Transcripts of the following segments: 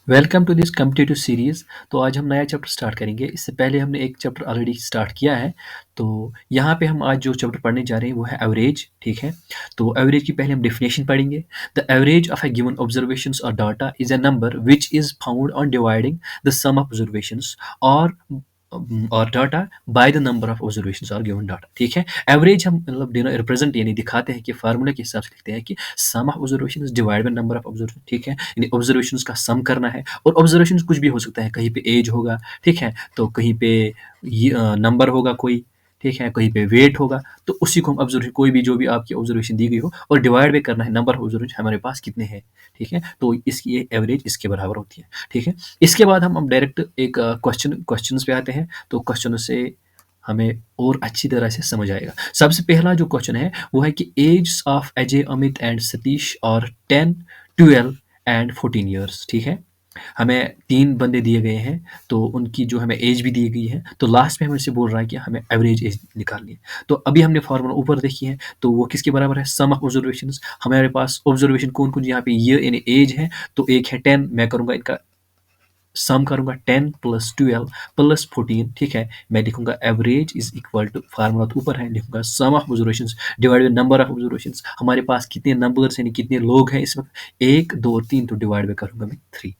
Welcome to this competitive series. तो आज हम नया चैप्टर स्टार्ट करेंगे। इससे पहले हमने एक चैप्टर ऑलरेडी स्टार्ट किया है। तो यहाँ पे हम आज जो चैप्टर पढ़ने जा रहे हैं वो है एवरेज, ठीक है। तो एवरेज की पहले हम डेफिनेशन पढ़ेंगे। The average of a given observations और data is a number which is found on dividing the sum of observations और data by the number of observations और गिवन डाटा, ठीक है। एवरेज हम मतलब रिप्रेजेंट यानी दिखाते हैं कि फार्मूला के हिसाब से लिखते हैं कि sum of observations divide by number of observation, ठीक है। यानी ऑब्जर्वेशंस का सम करना है। और ऑब्जर्वेशंस कुछ भी हो सकता है, कहीं पे एज होगा, ठीक है, तो कहीं पे नंबर होगा कोई, ठीक है, कहीं पे वेट होगा। तो उसी को हम ऑब्जर्वेशन, कोई भी जो भी आपकी ऑब्जर्वेशन दी गई हो और डिवाइड भी करना है नंबर ऑफ ऑब्जर्वेशन हमारे पास कितने हैं, ठीक है। तो इसकी ये एवरेज इसके बराबर होती है, ठीक है। इसके बाद हम डायरेक्ट एक क्वेश्चंस पे आते हैं। तो क्वेश्चन से हमें और अच्छी तरह से समझ आएगा। सबसे पहला जो क्वेश्चन है वो है कि age of Ajay, Amit and Satish और 10, 12 एंड 14 ईयर्स, ठीक है। हमें 3 बंदे दिए गए हैं, तो उनकी जो हमें एज भी दी गई है। तो लास्ट में हमें से बोल रहा है कि हमें एवरेज एज निकालनी है। तो अभी हमने फार्मूला ऊपर देखी है, तो वो किसके बराबर है? Sum of observations. हमारे पास ऑब्जर्वेशन कौन-कौन यहाँ पे ईयर यानी एज है, तो एक है 10, मैं करूँगा इनका सम करूँगा 10 प्लस 12 प्लस 14, ठीक है। मैं लिखूँगा average is equal to, formula तो ऊपर है, लिखूँगा sum of observations divide by number of observations. हमारे पास कितने नंबर्स यानी कितने लोग हैं इस वक्त? 1, 2, 3, तो डिवाइड बाय करूँगा मैं 3,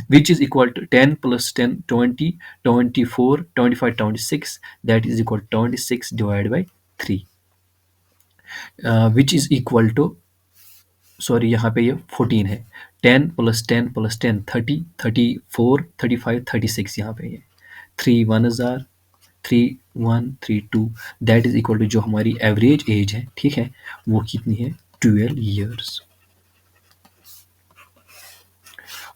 which is equal to 10 plus 10 20 24 25 26, that is equal to 26 divided by 3, which is equal to, sorry यहाँ पे ये 14 है। 10 प्लस 10 प्लस 10 30 34 35 36, यहाँ पे ये 3 1 जार 3 1 3 2, दैट इज इक्वल टू जो हमारी एवरेज एज है, ठीक है, वो कितनी है? 12 ईयर्स।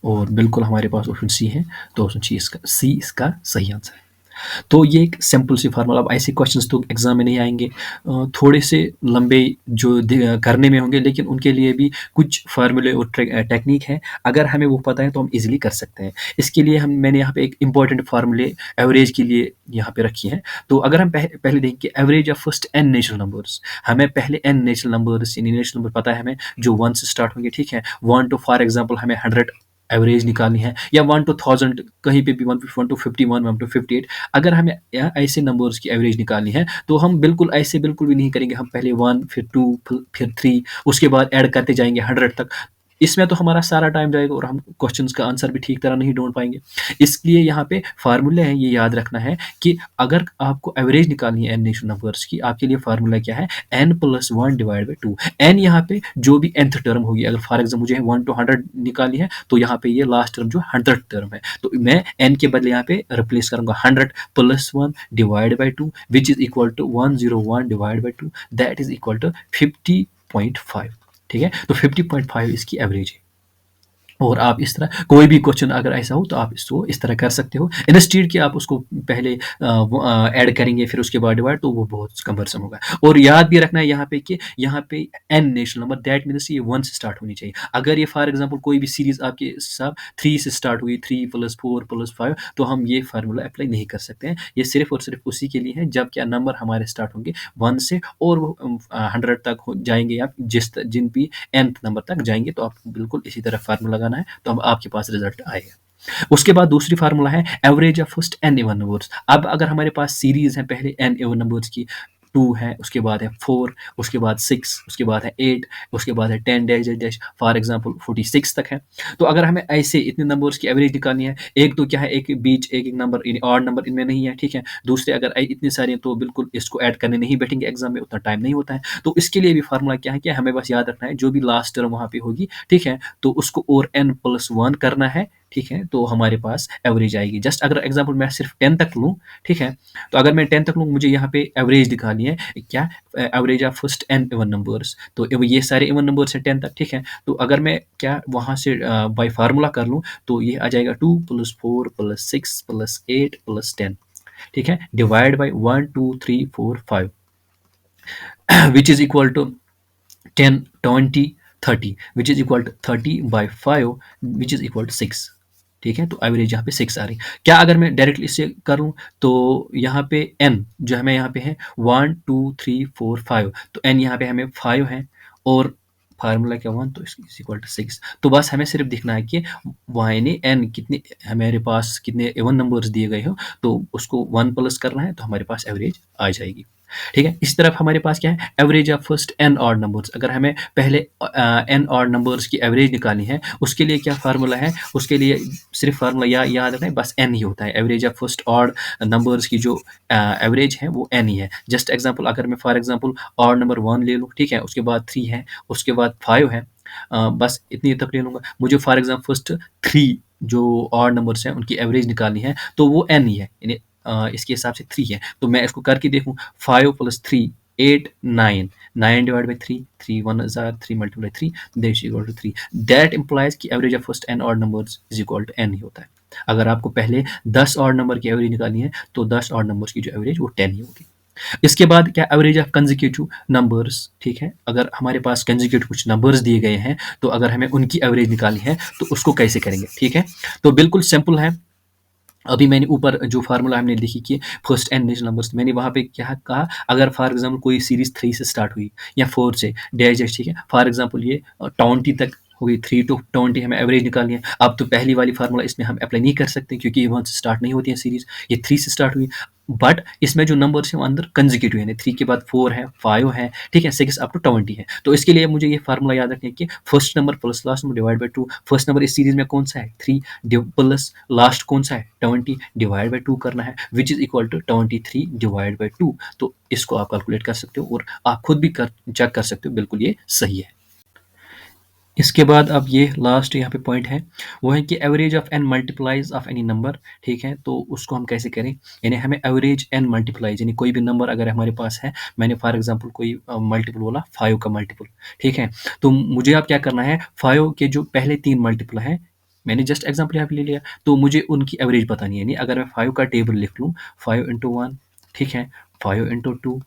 और बिल्कुल हमारे पास ऑप्शन सी है, तो ऑप्शन सी इसका सही आंसर है। तो ये एक सिंपल सी फार्मूला। अब ऐसे क्वेश्चंस तो एग्जाम में नहीं आएंगे, थोड़े से लंबे जो करने में होंगे, लेकिन उनके लिए भी कुछ फार्मूले और टेक्निक है। अगर हमें वो पता है तो हम इजीली कर सकते हैं। इसके लिए मैंने यहाँ पे एक इंपॉर्टेंट फार्मूले एवरेज के लिए यहाँ पे रखी है। तो अगर हम पहले देखें कि average of first n natural numbers, हमें पहले एन नेचुरल नंबर्स यानी नेचुरल नंबर पता है हमें, जो 1 से स्टार्ट होंगे, ठीक है। 1 टू, फॉर एग्जाम्पल हमें 100 एवरेज निकालनी है, या 1 टू 1000, कहीं पे भी 1 टू 51, 1 टू 58। अगर हमें यहाँ ऐसे नंबर्स की एवरेज निकालनी है, तो हम बिल्कुल ऐसे बिल्कुल भी नहीं करेंगे। हम पहले 1, फिर 2, फिर 3, उसके बाद ऐड करते जाएंगे 100 तक। इसमें तो हमारा सारा टाइम जाएगा और हम क्वेश्चंस का आंसर भी ठीक तरह नहीं ढूंढ पाएंगे। इसलिए यहाँ पे फार्मूले हैं, ये याद रखना है कि अगर आपको एवरेज निकालनी है एन नेचुरल नंबर्स की, आपके लिए फार्मूला क्या है? n plus 1 divide by 2। n यहाँ पे जो भी nth टर्म होगी, अगर फॉर एग्जाम्पल मुझे 1 टू 100 निकालनी है, तो यहाँ पे ये लास्ट टर्म जो 100th टर्म है, तो मैं n के बदले यहाँ पे रिप्लेस करूंगा 100 plus 1 divide by 2, which is equal to 101 divide by 2, that is equal to 50.5, ठीक है। तो 50.5 इसकी एवरेज है। और आप इस तरह कोई भी क्वेश्चन अगर ऐसा हो तो आप इसको इस तरह कर सकते हो, इंस्टेड कि आप उसको पहले ऐड करेंगे फिर उसके बाद डिवाइड, तो वो बहुत कमरसम होगा। और याद भी रखना है यहाँ पे कि यहाँ पे n natural number, that means ये 1 से स्टार्ट होनी चाहिए। अगर ये फॉर एग्जांपल कोई भी सीरीज आपके साथ 3 से स्टार्ट हुई, 3 प्लस 4 प्लस 5, तो हम ये फार्मूला अप्लाई नहीं कर सकते हैं। ये सिर्फ और सिर्फ उसी के लिए है जब क्या नंबर हमारे स्टार्ट होंगे 1 से, और वो 100 तक जाएंगे, या जिन भी nth नंबर तक जाएंगे, तो आप बिल्कुल इसी तरह फार्मूला लगाना है, तो अब आपके पास रिजल्ट आएगा। उसके बाद दूसरी फार्मूला है average of first n even numbers. अब अगर हमारे पास सीरीज है पहले एन इवन नंबर्स की, 2 है, उसके बाद है 4, उसके बाद 6, उसके बाद है 8, उसके बाद है 10 डैश डैश, फॉर एग्जांपल 46 तक है। तो अगर हमें ऐसे इतने नंबर्स की एवरेज निकालनी है, एक तो क्या है, एक बीच एक एक नंबर ऑड नंबर इनमें नहीं है, ठीक है। दूसरे अगर इतने सारे हैं तो बिल्कुल इसको ऐड करने नहीं बैठेंगे एग्जाम में, उतना टाइम नहीं होता है। तो इसके लिए भी फार्मूला क्या है कि हमें बस याद रखना है जो भी लास्ट टर्म वहाँ पे होगी, ठीक है, तो उसको और n प्लस 1 करना है, ठीक है, तो हमारे पास एवरेज आएगी। जस्ट अगर एग्जांपल मैं सिर्फ 10 तक लूँ, ठीक है, तो अगर मैं 10 तक लूँ, मुझे यहाँ पे एवरेज निकालनी है, क्या? Average of first n even numbers. तो ये सारे इवन नंबर्स हैं 10 तक, ठीक है। तो अगर मैं क्या वहाँ से बाय फार्मूला कर लूँ, तो ये आ जाएगा 2 प्लस 4 प्लस 6 प्लस 8 प्लस 10, ठीक है, divide by 1 2 3 4 5, which is equal to 10 20 30, which is equal to 30 by 5, which is equal to 6, ठीक है। तो एवरेज यहाँ पे 6 आ रही। क्या अगर मैं डायरेक्टली इससे करूँ, तो यहाँ पे n जो हमें यहाँ पे है 1 2 3 4 5, तो n यहाँ पे हमें 5 है, और फार्मूला क्या 1 तो इज इक्वल टू 6। तो बस हमें सिर्फ देखना है कि वहाँ यानी एन कितने हमारे पास कितने इवन नंबर्स दिए गए हो, तो उसको 1 प्लस करना है तो हमारे पास एवरेज आ जाएगी। ठीक है, इस तरफ हमारे पास क्या है, average of first n odd numbers. अगर हमें पहले एन ऑड नंबर्स की एवरेज निकालनी है, उसके लिए क्या फार्मूला है, उसके लिए सिर्फ फार्मूला याद रखना है, बस एन ही होता है। Average of first odd numbers की जो एवरेज है वो एन ही है। जस्ट एग्जांपल, अगर मैं फॉर एग्जांपल ऑड नंबर 1 ले लूँ, ठीक है, उसके बाद 3 है, उसके बाद 5 है, बस इतनी तक ले लूँगा। मुझे फॉर एग्जांपल फर्स्ट 3 जो ऑड नंबर्स हैं उनकी एवरेज निकालनी है, तो वो एन ही है, यानी इसके हिसाब से 3 है। तो मैं इसको करके देखूँ, 5 + 3 8 9 9 डिवाइड बाई 3 3 1 जार 3 multiply 3 that is equal to 3। That implies कि average of first n odd numbers is equal to n ही होता है। अगर आपको पहले 10 ऑड नंबर की एवरेज निकालनी है, तो 10 ऑड नंबर्स की जो एवरेज वो 10 ही होगी। इसके बाद क्या, एवरेज ऑफ कंसेक्यूटिव नंबर्स। ठीक है, अगर हमारे पास कंसेक्यूटिव कुछ नंबर्स दिए गए हैं, तो अगर हमें उनकी एवरेज निकालनी है तो उसको कैसे करेंगे। ठीक है, तो बिल्कुल सिंपल है। अभी मैंने ऊपर जो फार्मूला हमने लिखी कि फर्स्ट एन नेचुरल नंबर्स, मैंने वहाँ पे क्या कहा, अगर फॉर एग्जांपल कोई सीरीज 3 से स्टार्ट हुई या 4 से डैश डैश, ठीक है, फॉर एग्जांपल ये 20 तक हो गई, 3 to 20 हमें एवरेज निकालनी है। अब तो पहली वाली फार्मूला इसमें हम अप्लाई नहीं कर सकते, क्योंकि ये 1 से स्टार्ट नहीं होती है सीरीज, ये 3 से स्टार्ट हुई। बट इसमें जो नंबर्स हैं वो अंदर कंसेक्यूटिव है, 3 के बाद 4 है, 5 है, ठीक है, 6 अप टू 20 है। तो इसके लिए मुझे ये फार्मूला याद रखना है कि first number plus last number divide by 2। First number इस सीरीज में कौन सा है, 3, प्लस लास्ट कौन सा है, 20, डिवाइड बाई 2 करना है, which is equal to 23 divide by 2। तो इसको आप कैलकुलेट कर सकते हो और आप खुद भी चेक कर सकते हो, बिल्कुल ये सही है। इसके बाद अब ये लास्ट यहाँ पे पॉइंट है, वो है कि average of n multiples of any number. ठीक है, तो उसको हम कैसे करें, यानी हमें एवरेज एन मल्टीप्लाइज, यानी कोई भी नंबर अगर हमारे पास है, मैंने फॉर एग्जांपल कोई मल्टीपल बोला 5 का मल्टीपल, ठीक है, तो मुझे अब क्या करना है, 5 के जो पहले 3 मल्टीपल हैं, मैंने जस्ट एग्जाम्पल यहाँ पे ले लिया, तो मुझे उनकी एवरेज बतानी है। यानी अगर मैं 5 का टेबल लिख लूँ, 5 इंटू 1, ठीक है, 5 इंटू 2,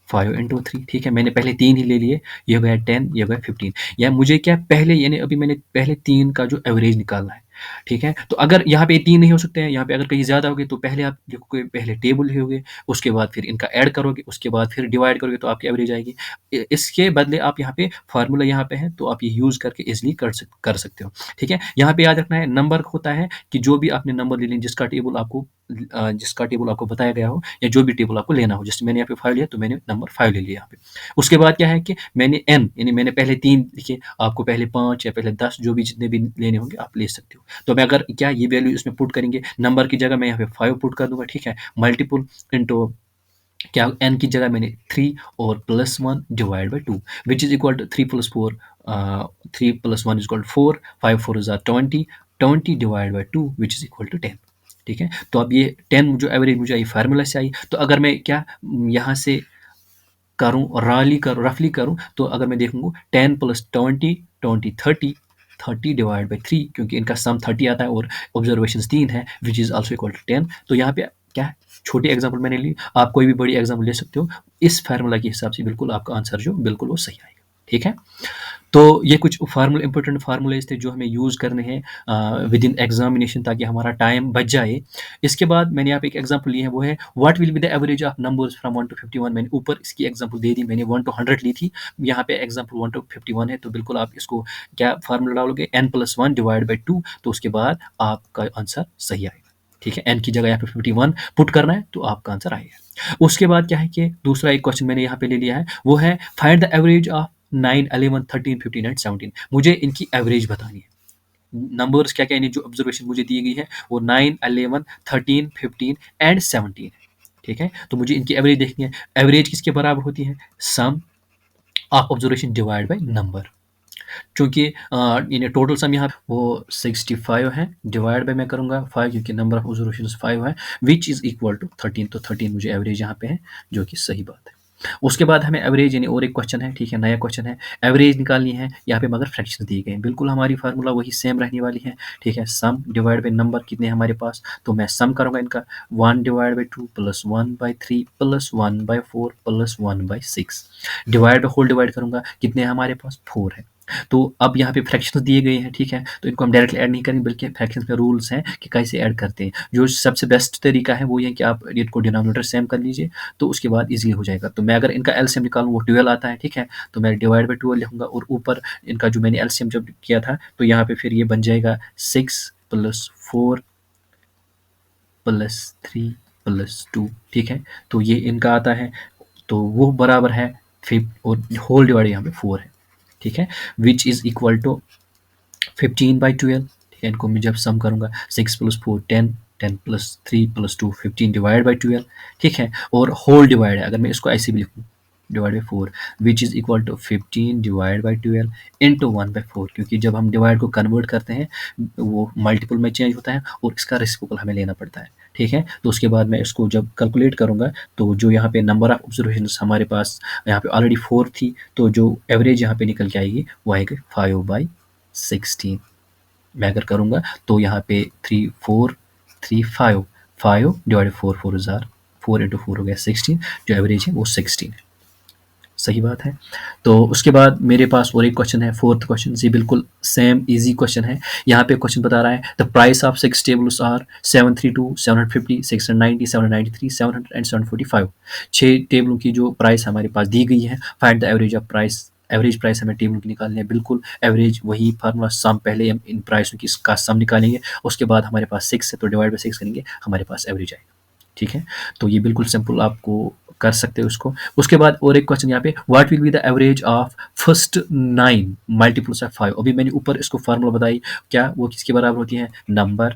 5 इंटू 3, ठीक है, मैंने पहले 3 ही ले लिए, ये हो गया 10, ये हो गया 15। या मुझे क्या पहले, यानी अभी मैंने पहले 3 का जो एवरेज निकालना है, ठीक है, तो अगर यहाँ पे 3 नहीं हो सकते हैं, यहाँ पे अगर कहीं ज़्यादा हो गए, तो पहले आप लिखोगे, पहले टेबल लिखोगे, उसके बाद फिर इनका ऐड करोगे, उसके बाद फिर डिवाइड करोगे, तो आपकी एवरेज आएगी। इसके बदले आप यहाँ पे फार्मूला यहाँ पे है, तो आप ये यूज़ करके इजिली कर सकते हो। ठीक है, यहाँ पे याद रखना है, नंबर होता है कि जो भी आपने नंबर ले लें, जिसका टेबल आपको बताया गया हो, या जो भी टेबल आपको लेना हो। जैसे मैंने यहाँ पे 5 लिया, तो मैंने नंबर 5 ले लिया यहाँ पे। उसके बाद क्या है कि मैंने एन, यानी मैंने पहले 3 लिखे, आपको पहले 5 या पहले 10, जो भी जितने भी लेने होंगे आप ले सकते हो। तो मैं अगर क्या ये वैल्यू इसमें पुट करेंगे, नंबर की जगह मैं यहाँ पे 5 पुट कर दूंगा, ठीक है, मल्टीपल इंटू क्या, एन की जगह मैंने 3 और +1 divide by 2, which is equal to 3 + 4, 3 + 1 is equal to 4, 5 4 जार 20, 20 divide by 2 which is equal to 10। ठीक है, तो अब ये 10 जो एवरेज मुझे आई फार्मूला से आई, तो अगर मैं क्या यहाँ से करूँ, रफली करूँ, तो अगर मैं देखूँगा 10 + 20 20 30, 30 डिवाइड बाई 3, क्योंकि इनका सम 30 आता है और ऑब्जर्वेशन 3 है, which is also equal to 10। तो यहाँ पे क्या छोटी एग्जाम्पल मैंने ली, आप कोई भी बड़ी एग्जाम्पल ले सकते हो, इस फार्मूला के हिसाब से बिल्कुल आपका आंसर जो बिल्कुल वो सही आएगा। ठीक है, तो ये कुछ इंपॉर्टेंट फार्मूलेज थे जो हमें यूज़ करने हैं विद इन एग्जामिनेशन, ताकि हमारा टाइम बच जाए। इसके बाद मैंने यहाँ पे एक एग्जांपल ली है, वो है what will be the average of numbers from 1 to 51। मैंने ऊपर इसकी एग्जांपल दे दी, मैंने 1 to 100 ली थी, यहाँ पे एग्जांपल 1 to 51 है। तो बिल्कुल आप इसको क्या फार्मूला डालोगे, n+1 डिवाइड बाई 2, तो उसके बाद आपका आंसर सही आएगा। ठीक है, n की जगह यहाँ पे 51 पुट करना है, तो आपका आंसर आएगा। उसके बाद क्या है कि दूसरा एक क्वेश्चन मैंने यहाँ पे ले लिया है, वो है find the average of 9 11 13 15 and 17। मुझे इनकी एवरेज बतानी है। नंबर्स क्या क्या, जो ऑब्जर्वेशन मुझे दी गई है वो 9 11 13 15 एंड 17 है। ठीक है, तो मुझे इनकी एवरेज देखनी है। एवरेज किसके बराबर होती है, sum of observation divide by number. क्योंकि इन टोटल सम यहाँ वो 65 है, डिवाइड बाय मैं करूँगा 5, क्योंकि नंबर ऑफ ऑब्जर्वेशन 5 है, विच इज़ इक्वल टू 13। तो 13 मुझे एवरेज यहाँ पे है, जो कि सही बात है। उसके बाद हमें एवरेज, यानी और एक क्वेश्चन है, ठीक है, नया क्वेश्चन है, एवरेज निकालनी है यहाँ पे, मगर फ्रैक्शन दिए गए हैं। बिल्कुल हमारी फार्मूला वही सेम रहने वाली है। ठीक है, सम डिवाइड बाय नंबर कितने हमारे पास, तो मैं सम करूँगा इनका 1 divide by 2 +1 by 3 +1 by 4 +1 by 6, divide by whole divide करूँगा, कितने हमारे पास 4 है। तो अब यहाँ पे फ्रैक्शंस दिए गए हैं, ठीक है? तो इनको हम डायरेक्टली ऐड नहीं करेंगे, बल्कि फ्रैक्शंस में रूल्स हैं कि कैसे ऐड करते हैं। जो सबसे बेस्ट तरीका है वो ये है कि आप इनको डिनोमिनेटर सेम कर लीजिए, तो उसके बाद ईज़िली हो जाएगा। तो मैं अगर इनका एलसीएम निकालूँ वो 12 आता है, ठीक है? तो मैं डिवाइड बाय 12 लिखूँगा और ऊपर इनका जो मैंने एलसीएम जब किया था, तो यहाँ पे फिर ये बन जाएगा 6 + 4 + 3 + 2, ठीक है? तो ये इनका आता है, तो वो बराबर है 5 और होल डिवाइड यहाँ पे 4 है, ठीक है? व्हिच इज़ इक्वल टू 15/12, ठीक है? इनको मैं जब सम करूँगा 6 + 4 10, 10 + 3 + 2 15 डिवाइड बाय 12, ठीक है? और होल डिवाइड है, अगर मैं इसको ऐसे भी लिखूँ divide by 4 which is equal to 15 divide by 12 into 1/4, क्योंकि जब हम डिवाइड को कन्वर्ट करते हैं वो मल्टीपल में चेंज होता है और इसका रेसिप्रोकल हमें लेना पड़ता है, ठीक है? तो उसके बाद मैं इसको जब कैलकुलेट करूँगा, तो जो यहाँ पे नंबर ऑफ ऑब्जर्वेशंस हमारे पास यहाँ पे ऑलरेडी 4 थी, तो जो एवरेज यहाँ पे निकल के आएगी वो आएगी 5/16। मैं अगर करूँगा तो यहाँ पे 3 4 3 5 5 डिवाइडेड 4 4 ज़ार 4 इंटू 4 हो गया 16, जो एवरेज है वो 16 है। सही बात है। तो उसके बाद मेरे पास और एक क्वेश्चन है, फोर्थ क्वेश्चन, जी बिल्कुल सेम इजी क्वेश्चन है। यहाँ पे क्वेश्चन बता रहा है the price of 6 tables are 732 750 690 793 700 and 745। 6 टेबलों की जो प्राइस हमारे पास दी गई है, find the average of price. Average price हमें टेबल की निकालनी है, बिल्कुल एवरेज वही फार्मूला सम, पहले हम इन प्राइसों की का सम निकालेंगे, उसके बाद हमारे पास 6 है तो डिवाइड बाय 6 करेंगे, हमारे पास एवरेज आएगा, ठीक है? तो ये बिल्कुल सिंपल आपको कर सकते हो इसको। उसके बाद और एक क्वेश्चन यहाँ पे, what will be the average of first 9 multiples of 5। अभी मैंने ऊपर इसको फार्मूला बताई, क्या वो किसके बराबर होती है, number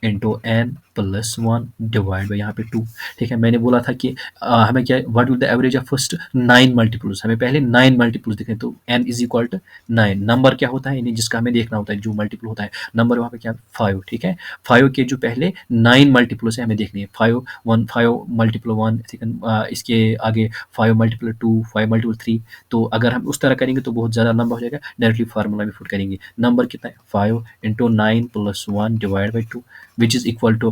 into n plus 1 divide by यहाँ पे 2, ठीक है? मैंने बोला था कि हमें क्या, what will the average of first 9 multiples, हमें पहले 9 मल्टीपल्स दिखे, तो n is equal to 9, number क्या होता है यानी जिसका हमें देखना होता है जो मल्टीपल होता है, नंबर वहाँ पे क्या 5, ठीक है? 5 के जो पहले 9 मल्टीपल्स है हमें देखनी है, 5 1 5 मल्टीपल 1, इसके आगे 5 मल्टीपल 2 5 मल्टीपल 3। तो अगर हम उस तरह करेंगे तो बहुत ज़्यादा लंबा हो जाएगा, डायरेक्टली फार्मूला में पुट करेंगे। नंबर कितना है 5 into 9 plus 1 divide by 2 which is equal to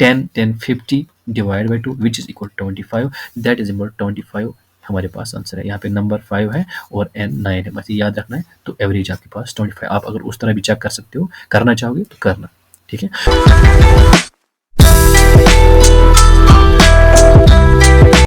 10 10 50 divided by 2 which is equal to 25, that is equal to 25 हमारे पास आंसर है। यहाँ पे नंबर 5 है और n 9 है, बस ये याद रखना है। तो एवरेज आपके पास 25। आप अगर उस तरह भी चेक कर सकते हो, करना चाहोगे तो करना, ठीक है?